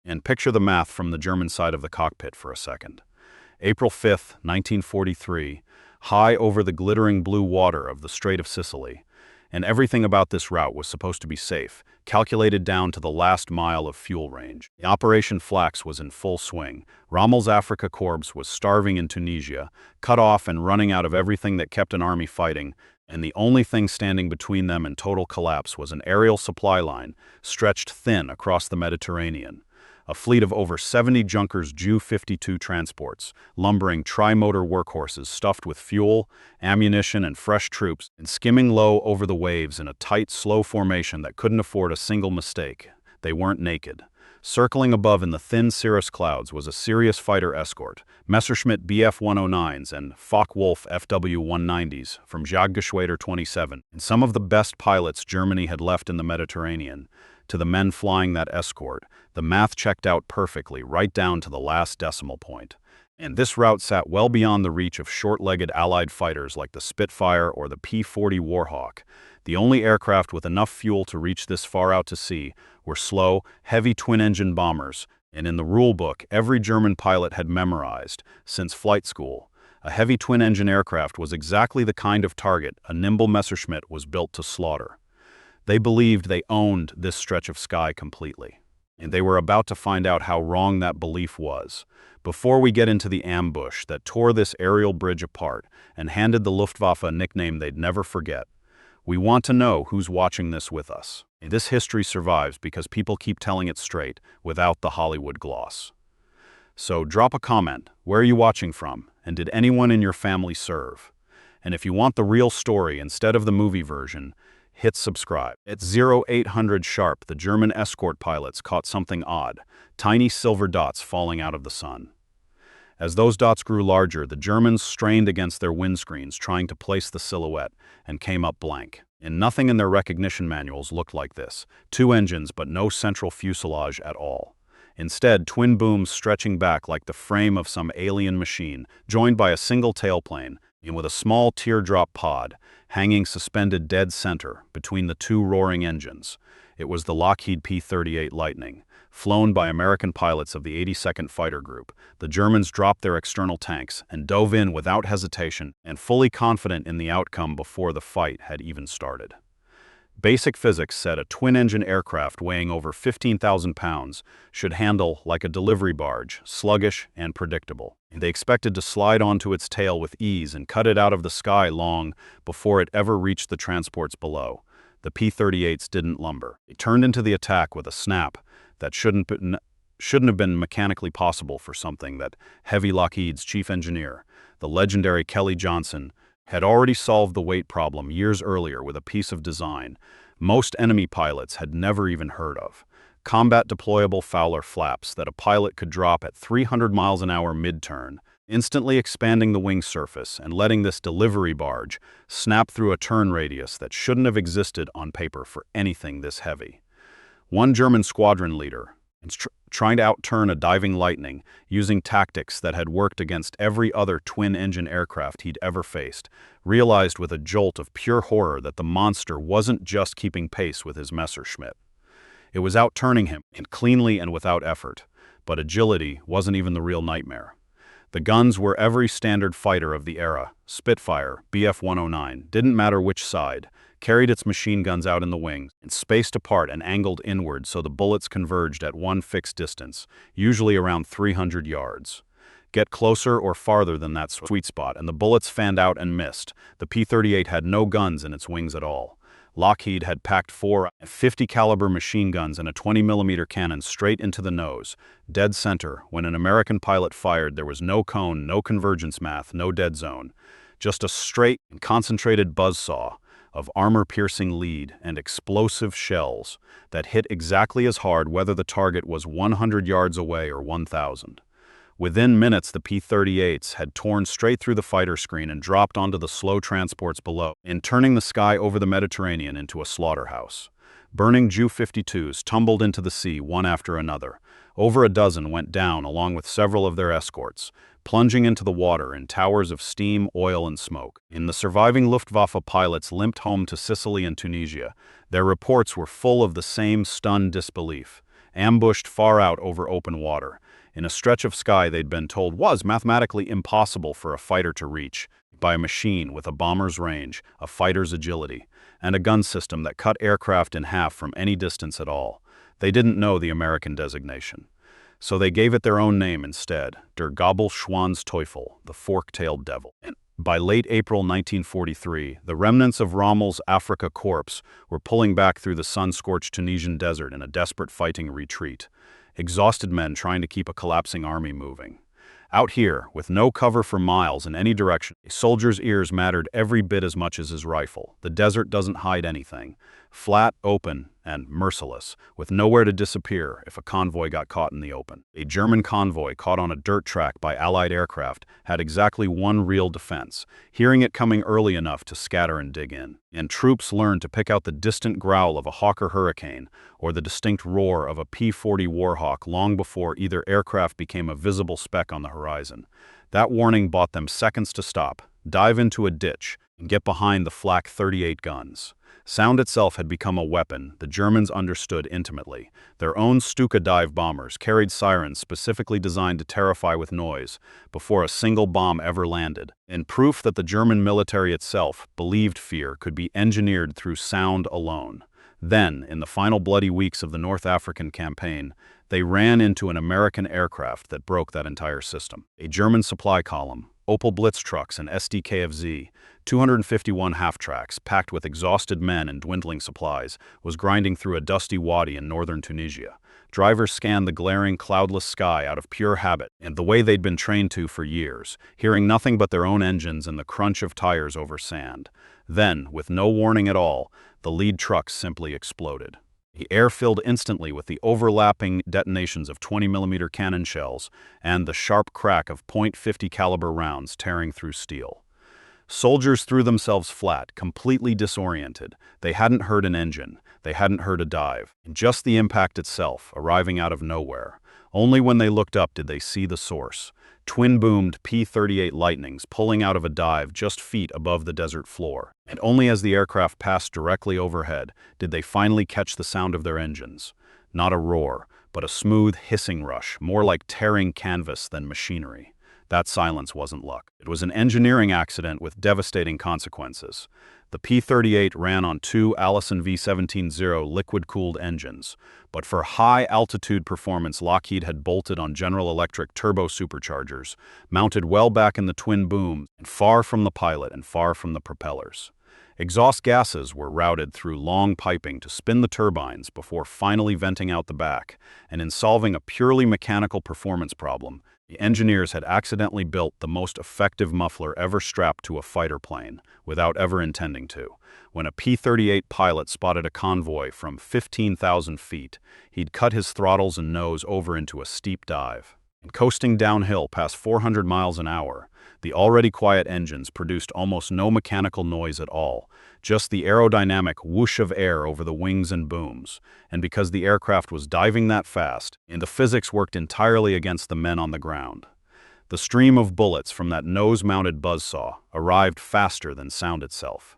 And picture the math from the German side of the cockpit for a second. April 5, 1943, high over the glittering blue water of the Strait of Sicily. And everything about this route was supposed to be safe, calculated down to the last mile of fuel range. The Operation Flax was in full swing. Rommel's Afrika Korps was starving in Tunisia, cut off and running out of everything that kept an army fighting, and the only thing standing between them and total collapse was an aerial supply line stretched thin across the Mediterranean. A fleet of over 70 Junkers Ju-52 transports, lumbering tri-motor workhorses stuffed with fuel, ammunition, and fresh troops, and skimming low over the waves in a tight, slow formation that couldn't afford a single mistake. They weren't naked. Circling above in the thin cirrus clouds was a serious fighter escort, Messerschmitt Bf-109s and Focke-Wulf FW-190s from Jagdgeschwader 27, and some of the best pilots Germany had left in the Mediterranean. To the men flying that escort, the math checked out perfectly, right down to the last decimal point. And this route sat well beyond the reach of short-legged Allied fighters like the Spitfire or the P-40 Warhawk. The only aircraft with enough fuel to reach this far out to sea were slow, heavy twin-engine bombers, and in the rule book every German pilot had memorized, since flight school, a heavy twin-engine aircraft was exactly the kind of target a nimble Messerschmitt was built to slaughter. They believed they owned this stretch of sky completely, and they were about to find out how wrong that belief was. Before we get into the ambush that tore this aerial bridge apart and handed the Luftwaffe a nickname they'd never forget, we want to know who's watching this with us. And this history survives because people keep telling it straight, without the Hollywood gloss. So drop a comment. Where are you watching from? And did anyone in your family serve? And if you want the real story instead of the movie version, hit subscribe. At 0800 sharp, the German escort pilots caught something odd, tiny silver dots falling out of the sun. As those dots grew larger, the Germans strained against their windscreens trying to place the silhouette and came up blank. And nothing in their recognition manuals looked like this. 2 engines but no central fuselage at all. Instead, twin booms stretching back like the frame of some alien machine, joined by a single tailplane, and with a small teardrop pod hanging suspended dead center between the 2 roaring engines. It was the Lockheed P-38 Lightning, flown by American pilots of the 82nd Fighter Group. The Germans dropped their external tanks and dove in without hesitation and fully confident in the outcome before the fight had even started. Basic physics said a twin-engine aircraft weighing over 15,000 pounds should handle like a delivery barge, sluggish and predictable. They expected to slide onto its tail with ease and cut it out of the sky long before it ever reached the transports below. The P-38s didn't lumber. They turned into the attack with a snap that shouldn't have been mechanically possible for something that heavy Lockheed's chief engineer, the legendary Kelly Johnson, had already solved the weight problem years earlier with a piece of design most enemy pilots had never even heard of: combat deployable Fowler flaps that a pilot could drop at 300 miles an hour mid-turn, instantly expanding the wing surface and letting this delivery barge snap through a turn radius that shouldn't have existed on paper for anything this heavy. One German squadron leader, trying to outturn a diving Lightning using tactics that had worked against every other twin-engine aircraft he'd ever faced, realized with a jolt of pure horror that the monster wasn't just keeping pace with his Messerschmitt. It was outturning him, and cleanly and without effort. But agility wasn't even the real nightmare. The guns were every standard fighter of the era. Spitfire, Bf-109, didn't matter which side, carried its machine guns out in the wings, and spaced apart and angled inward so the bullets converged at one fixed distance, usually around 300 yards. Get closer or farther than that sweet spot, and the bullets fanned out and missed. The P-38 had no guns in its wings at all. Lockheed had packed 4 50 caliber machine guns and a 20mm cannon straight into the nose, dead center. When an American pilot fired, there was no cone, no convergence math, no dead zone. Just a straight and concentrated buzzsaw of armor-piercing lead and explosive shells that hit exactly as hard whether the target was 100 yards away or 1,000. Within minutes, the P-38s had torn straight through the fighter screen and dropped onto the slow transports below, and turning the sky over the Mediterranean into a slaughterhouse. Burning Ju-52s tumbled into the sea one after another. Over a dozen went down along with several of their escorts, plunging into the water in towers of steam, oil, and smoke. And the surviving Luftwaffe pilots limped home to Sicily and Tunisia. Their reports were full of the same stunned disbelief. ambushed far out over open water, in a stretch of sky they'd been told was mathematically impossible for a fighter to reach, by a machine with a bomber's range, a fighter's agility, and a gun system that cut aircraft in half from any distance at all. They didn't know the American designation. So they gave it their own name instead, Der Gabelschwanzteufel, the fork-tailed devil. And by late April 1943, the remnants of Rommel's Afrika Korps were pulling back through the sun-scorched Tunisian desert in a desperate fighting retreat, exhausted men trying to keep a collapsing army moving. Out here, with no cover for miles in any direction, a soldier's ears mattered every bit as much as his rifle. The desert doesn't hide anything. Flat, open, and merciless, with nowhere to disappear if a convoy got caught in the open. A German convoy caught on a dirt track by Allied aircraft had exactly one real defense, hearing it coming early enough to scatter and dig in. And troops learned to pick out the distant growl of a Hawker Hurricane or the distinct roar of a P-40 Warhawk long before either aircraft became a visible speck on the horizon. That warning bought them seconds to stop, dive into a ditch, and get behind the flak 38 guns. Sound itself had become a weapon the Germans understood intimately. Their own Stuka dive bombers carried sirens specifically designed to terrify with noise before a single bomb ever landed, and proof that the German military itself believed fear could be engineered through sound alone. Then, in the final bloody weeks of the North African campaign, they ran into an American aircraft that broke that entire system. A German supply column, Opel Blitz trucks and SDKFZ, 251 half-tracks packed with exhausted men and dwindling supplies, was grinding through a dusty wadi in northern Tunisia. Drivers scanned the glaring, cloudless sky out of pure habit and the way they'd been trained to for years, hearing nothing but their own engines and the crunch of tires over sand. Then, with no warning at all, the lead truck simply exploded. The air filled instantly with the overlapping detonations of 20mm cannon shells and the sharp crack of .50 caliber rounds tearing through steel. Soldiers threw themselves flat, completely disoriented. They hadn't heard an engine. They hadn't heard a dive. Just the impact itself, arriving out of nowhere. Only when they looked up did they see the source. Twin-boomed P-38 Lightnings pulling out of a dive just feet above the desert floor. And only as the aircraft passed directly overhead did they finally catch the sound of their engines. Not a roar, but a smooth hissing rush, more like tearing canvas than machinery. That silence wasn't luck. It was an engineering accident with devastating consequences. The P-38 ran on two Allison V-17-0 liquid-cooled engines, but for high-altitude performance Lockheed had bolted on General Electric turbo superchargers, mounted well back in the twin boom and far from the pilot and far from the propellers. Exhaust gases were routed through long piping to spin the turbines before finally venting out the back, and in solving a purely mechanical performance problem, the engineers had accidentally built the most effective muffler ever strapped to a fighter plane, without ever intending to. When a P-38 pilot spotted a convoy from 15,000 feet, he'd cut his throttles and nose over into a steep dive. And coasting downhill past 400 miles an hour, the already quiet engines produced almost no mechanical noise at all, just the aerodynamic whoosh of air over the wings and booms. And because the aircraft was diving that fast, and the physics worked entirely against the men on the ground. The stream of bullets from that nose-mounted buzzsaw arrived faster than sound itself.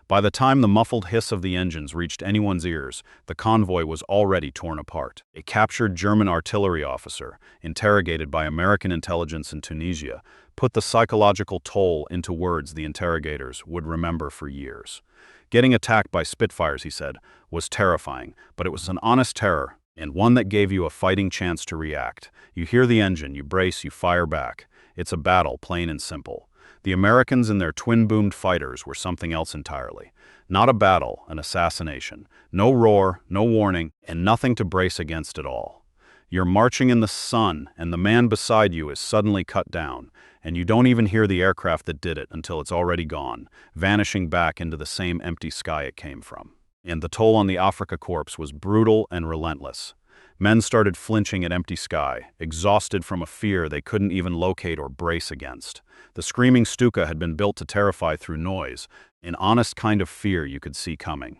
By the time the muffled hiss of the engines reached anyone's ears, the convoy was already torn apart. A captured German artillery officer, interrogated by American intelligence in Tunisia, put the psychological toll into words the interrogators would remember for years. Getting attacked by Spitfires, he said, was terrifying, but it was an honest terror, and one that gave you a fighting chance to react. You hear the engine, you brace, you fire back. It's a battle, plain and simple. The Americans and their twin-boomed fighters were something else entirely. Not a battle, an assassination. No roar, no warning, and nothing to brace against at all. You're marching in the sun, and the man beside you is suddenly cut down, and you don't even hear the aircraft that did it until it's already gone, vanishing back into the same empty sky it came from. And the toll on the Afrika Korps was brutal and relentless. Men started flinching at empty sky, exhausted from a fear they couldn't even locate or brace against. The screaming Stuka had been built to terrify through noise, an honest kind of fear you could see coming.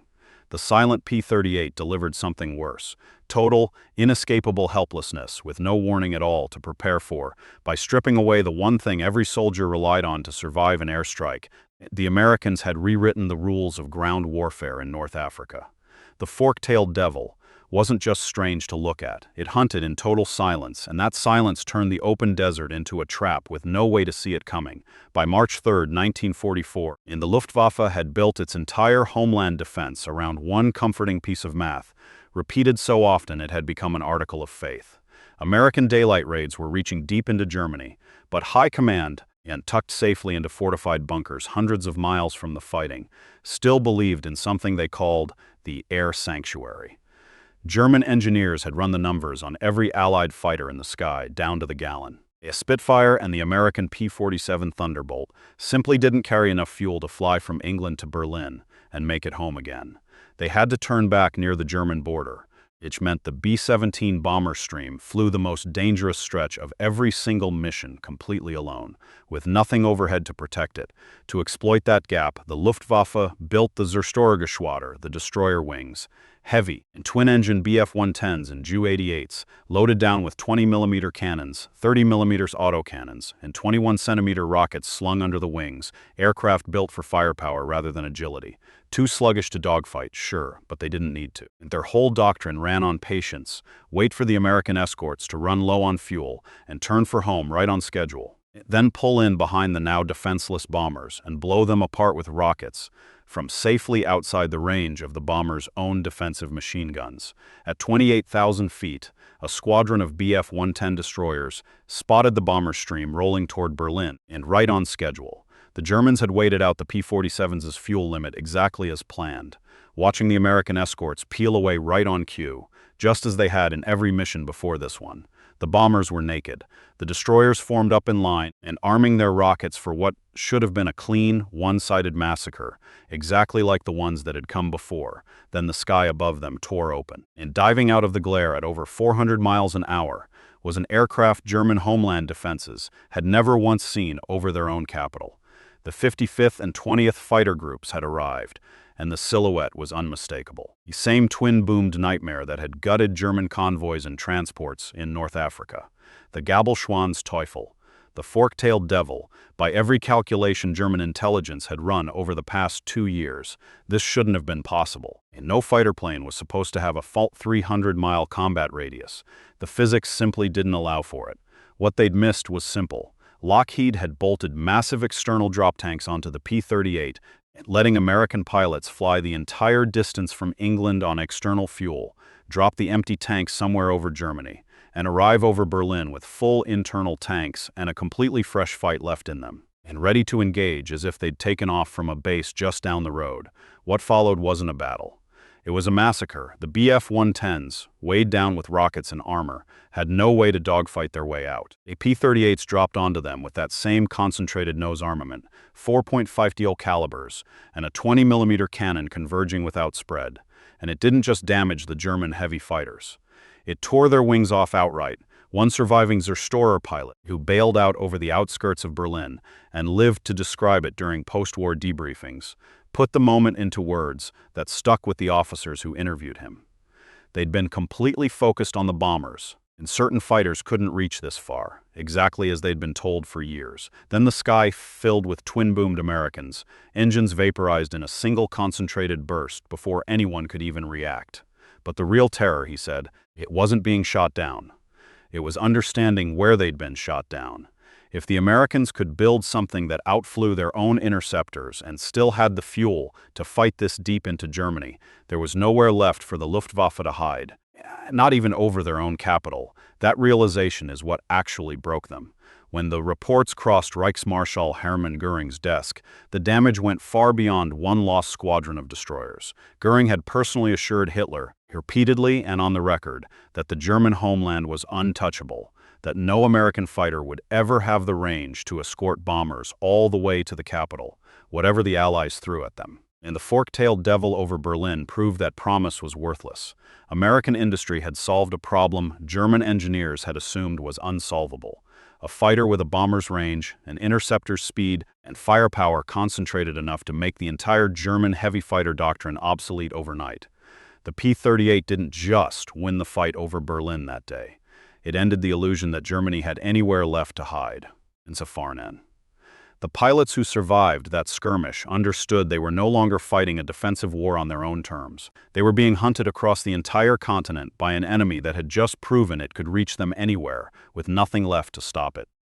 The silent P-38 delivered something worse. Total, inescapable helplessness with no warning at all to prepare for. By stripping away the one thing every soldier relied on to survive an airstrike, the Americans had rewritten the rules of ground warfare in North Africa. The fork-tailed devil wasn't just strange to look at. It hunted in total silence, and that silence turned the open desert into a trap with no way to see it coming. By March 3, 1944, the Luftwaffe had built its entire homeland defense around one comforting piece of math, repeated so often it had become an article of faith. American daylight raids were reaching deep into Germany, but high command, and tucked safely into fortified bunkers hundreds of miles from the fighting, still believed in something they called the air sanctuary. German engineers had run the numbers on every Allied fighter in the sky, down to the gallon. A Spitfire and the American P-47 Thunderbolt simply didn't carry enough fuel to fly from England to Berlin and make it home again. They had to turn back near the German border, which meant the B-17 bomber stream flew the most dangerous stretch of every single mission completely alone, with nothing overhead to protect it. To exploit that gap, the Luftwaffe built the Zerstörergeschwader, the destroyer wings, heavy, and twin-engine Bf-110s and Ju-88s, loaded down with 20mm cannons, 30mm autocannons, and 21cm rockets slung under the wings, aircraft built for firepower rather than agility. Too sluggish to dogfight, sure, but they didn't need to. Their whole doctrine ran on patience, wait for the American escorts to run low on fuel, and turn for home right on schedule. Then pull in behind the now defenseless bombers and blow them apart with rockets, from safely outside the range of the bombers' own defensive machine guns. At 28,000 feet, a squadron of Bf-110 destroyers spotted the bomber stream rolling toward Berlin, and right on schedule. The Germans had waited out the P-47's fuel limit exactly as planned, watching the American escorts peel away right on cue, just as they had in every mission before this one. The bombers were naked. The destroyers formed up in line and arming their rockets for what should have been a clean, one-sided massacre, exactly like the ones that had come before. Then the sky above them tore open, and diving out of the glare at over 400 miles an hour was an aircraft German homeland defenses had never once seen over their own capital. The 55th and 20th Fighter Groups had arrived, and the silhouette was unmistakable. The same twin-boomed nightmare that had gutted German convoys and transports in North Africa. The Gabelschwanz Teufel, the fork-tailed devil, by every calculation German intelligence had run over the past 2 years. This shouldn't have been possible. And no fighter plane was supposed to have a 300-mile combat radius. The physics simply didn't allow for it. What they'd missed was simple. Lockheed had bolted massive external drop tanks onto the P-38, letting American pilots fly the entire distance from England on external fuel, drop the empty tanks somewhere over Germany, and arrive over Berlin with full internal tanks and a completely fresh fight left in them, and ready to engage as if they'd taken off from a base just down the road. What followed wasn't a battle. It was a massacre. The Bf-110s, weighed down with rockets and armor, had no way to dogfight their way out. A P-38s dropped onto them with that same concentrated nose armament, 4.5 deal calibers, and a 20mm cannon converging without spread. And it didn't just damage the German heavy fighters. It tore their wings off outright. One surviving Zerstorer pilot, who bailed out over the outskirts of Berlin and lived to describe it during post-war debriefings, put the moment into words that stuck with the officers who interviewed him. They'd been completely focused on the bombers, and certain fighters couldn't reach this far, exactly as they'd been told for years. Then the sky filled with twin-boomed Americans, engines vaporized in a single concentrated burst before anyone could even react. But the real terror, he said, it wasn't being shot down. It was understanding where they'd been shot down. If the Americans could build something that outflew their own interceptors and still had the fuel to fight this deep into Germany, there was nowhere left for the Luftwaffe to hide, not even over their own capital. That realization is what actually broke them. When the reports crossed Reichsmarschall Hermann Göring's desk, the damage went far beyond one lost squadron of destroyers. Göring had personally assured Hitler, repeatedly and on the record, that the German homeland was untouchable, that no American fighter would ever have the range to escort bombers all the way to the capital, whatever the Allies threw at them. And the fork-tailed devil over Berlin proved that promise was worthless. American industry had solved a problem German engineers had assumed was unsolvable. A fighter with a bomber's range, an interceptor's speed, and firepower concentrated enough to make the entire German heavy fighter doctrine obsolete overnight. The P-38 didn't just win the fight over Berlin that day. It ended the illusion that Germany had anywhere left to hide. In Safarnen. The pilots who survived that skirmish understood they were no longer fighting a defensive war on their own terms. They were being hunted across the entire continent by an enemy that had just proven it could reach them anywhere, with nothing left to stop it.